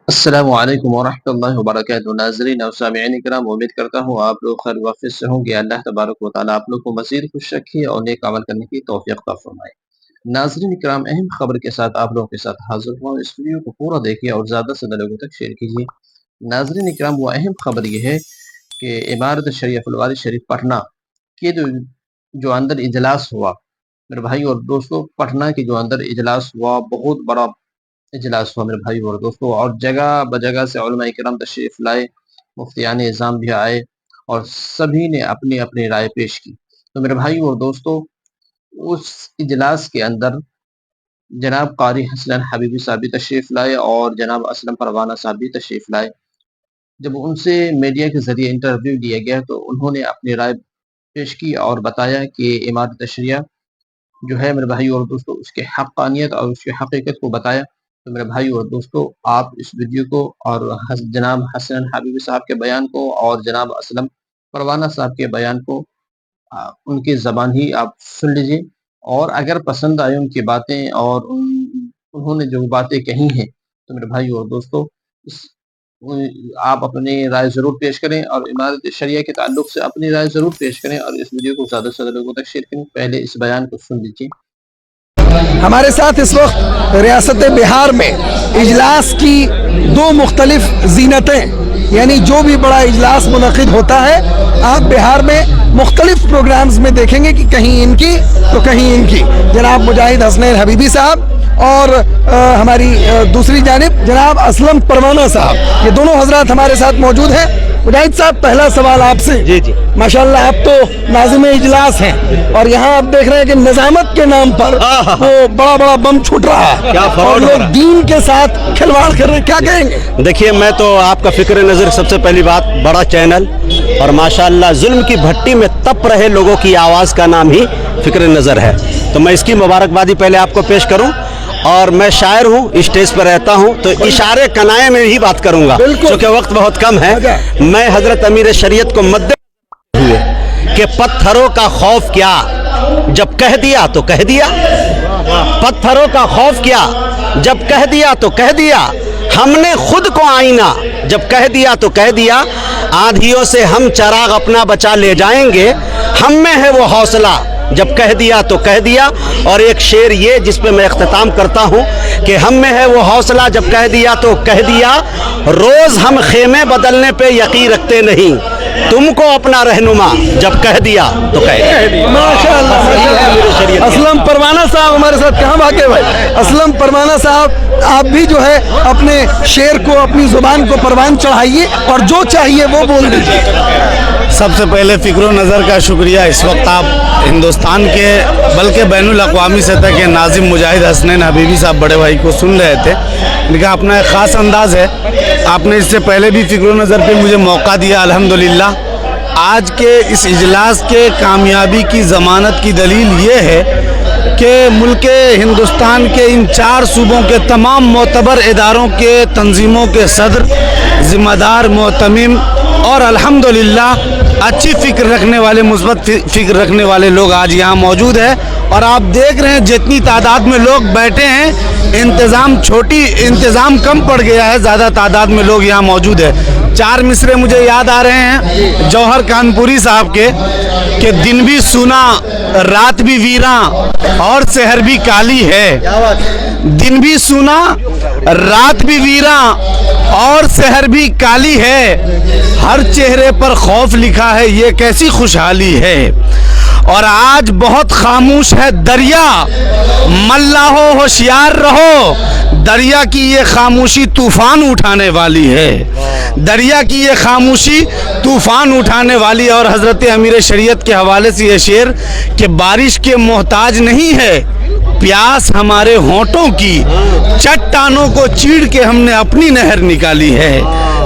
السلام علیکم ورحمۃ اللہ وبرکاتہ ناظرین اور سامعین کرام، امید کرتا ہوں آپ لوگ خیر وافیت سے ہوں گے۔ اللہ تبارک و تعالیٰ آپ لوگ کو مزید خوش رکھے اور نیک عمل کرنے کی توفیق عطا فرمائے۔ ناظرین کرام، اہم خبر کے ساتھ آپ لوگوں کے ساتھ حاضر ہوں۔ اس ویڈیو کو پورا دیکھیے اور زیادہ سے زیادہ لوگوں تک شیئر کیجیے۔ ناظرین کرام، وہ اہم خبر یہ ہے کہ امارت شریعہ الوارث شریف پٹنہ کے جو اندر اجلاس ہوا، میرے بھائی اور دوستو، پٹنہ کے جو اندر اجلاس ہوا، بہت بڑا اجلاس ہوا میرے بھائی اور دوستو، اور جگہ بجگہ سے علماء کرام تشریف لائے، مفتیان اعظام بھی آئے اور سبھی نے اپنی اپنی رائے پیش کی۔ تو میرے بھائی اور دوستو، اس اجلاس کے اندر جناب قاری حسنین حبیبی صاحب بھی تشریف لائے اور جناب اسلم پروانہ صاحب بھی تشریف لائے۔ جب ان سے میڈیا کے ذریعے انٹرویو لیا گیا تو انہوں نے اپنی رائے پیش کی اور بتایا کہ امارت شریعہ جو ہے میرے بھائی اور دوستو، اس کے حقانیت اور اس کی حقیقت کو بتایا۔ تو میرے بھائی اور دوستو، آپ اس ویڈیو کو اور جناب حسنین حبیبی صاحب کے بیان کو اور جناب اسلم پروانہ صاحب کے بیان کو ان کی زبان ہی آپ سن لیجئے، اور اگر پسند آئے ان کی باتیں اور انہوں نے جو باتیں کہی ہیں تو میرے بھائی اور دوستو، آپ اپنی رائے ضرور پیش کریں اور امارت شریعہ کے تعلق سے اپنی رائے ضرور پیش کریں اور اس ویڈیو کو زیادہ سے زیادہ لوگوں تک شیئر کریں۔ پہلے اس بیان کو سن لیجیے۔ ہمارے ساتھ اس وقت ریاست بہار میں اجلاس کی دو مختلف زینتیں، یعنی جو بھی بڑا اجلاس منعقد ہوتا ہے، آپ بہار میں مختلف پروگرامز میں دیکھیں گے کہ کہیں ان کی تو کہیں ان کی۔ جناب مجاہد حسنین حبیبی صاحب اور ہماری دوسری جانب جناب اسلم پروانہ صاحب، یہ دونوں حضرات ہمارے ساتھ موجود ہیں۔ مجاہد صاحب، پہلا سوال آپ سے۔ جی ماشاءاللہ آپ تو ناظم اجلاس ہیں اور یہاں آپ دیکھ رہے ہیں کہ نظامت کے نام پر وہ بڑا بڑا بم چھوٹ رہا ہے اور لوگ دین کے ساتھ کھلواڑ کر رہے ہیں، کیا کہیں گے؟ دیکھیے، میں تو آپ کا فکر نظر، سب سے پہلی بات، بڑا چینل اور ماشاءاللہ ظلم کی بھٹی میں تپ رہے لوگوں کی آواز کا نام ہی فکر نظر ہے، تو میں اس کی مبارکبادی پہلے آپ کو پیش کروں۔ اور میں شاعر ہوں، اسٹیج پر رہتا ہوں تو اشارے کنائے میں ہی بات کروں گا کیونکہ وقت بہت کم ہے۔ میں حضرت امیر شریعت کو مد ہوئے کہ پتھروں کا خوف کیا، جب کہہ دیا تو کہہ دیا، پتھروں کا خوف کیا، جب کہہ دیا تو کہہ دیا، ہم نے خود کو آئینہ جب کہہ دیا تو کہہ دیا، آندھیوں سے ہم چراغ اپنا بچا لے جائیں گے، ہم میں ہے وہ حوصلہ جب کہہ دیا تو کہہ دیا۔ اور ایک شعر یہ جس پہ میں اختتام کرتا ہوں کہ ہم میں ہے وہ حوصلہ جب کہہ دیا تو کہہ دیا، روز ہم خیمے بدلنے پہ یقین رکھتے نہیں، تم کو اپنا رہنما جب کہہ دیا تو کہہ دیا۔ ماشاءاللہ۔ اسلم پروانہ صاحب ہمارے ساتھ کہاں بھاگے بھائی؟ اسلم پروانہ صاحب، آپ بھی جو ہے اپنے شعر کو، اپنی زبان کو پروان چڑھائیے اور جو چاہیے وہ بول دیجیے۔ سب سے پہلے فکر و نظر کا شکریہ۔ اس وقت آپ ہندوستان کے بلکہ بین الاقوامی سطح کے ناظم مجاہد حسنین حبیبی صاحب بڑے بھائی کو سن رہے تھے، ان کا اپنا ایک خاص انداز ہے۔ آپ نے اس سے پہلے بھی فکر و نظر پہ مجھے موقع دیا، الحمدللہ۔ آج کے اس اجلاس کے کامیابی کی ضمانت کی دلیل یہ ہے کہ ملک ہندوستان کے ان 4 صوبوں کے تمام معتبر اداروں کے تنظیموں کے صدر، ذمہ دار، معتمم اور الحمدللہ اچھی فکر رکھنے والے، مثبت فکر رکھنے والے لوگ آج یہاں موجود ہیں۔ اور آپ دیکھ رہے ہیں جتنی تعداد میں لوگ بیٹھے ہیں، انتظام کم پڑ گیا ہے، زیادہ تعداد میں لوگ یہاں موجود ہیں۔ 4 مصرے مجھے یاد آ رہے ہیں جوہر کانپوری صاحب کے کہ دن بھی سونا رات بھی ویراں اور سحر بھی کالی ہے، دن بھی سونا رات بھی ویراں اور سحر بھی کالی ہے، ہر چہرے پر خوف لکھا ہے، یہ کیسی خوشحالی ہے۔ اور آج بہت خاموش ہے دریا، ملا ہو ہوشیار رہو، دریا کی یہ خاموشی طوفان اٹھانے والی ہے، دریا کی یہ خاموشی طوفان اٹھانے والی ہے۔ اور حضرت امیر شریعت کے حوالے سے یہ شعر کہ بارش کے محتاج نہیں ہے پیاس ہمارے ہونٹوں کی، چٹانوں کو چیڑ کے ہم نے اپنی نہر نکالی ہے،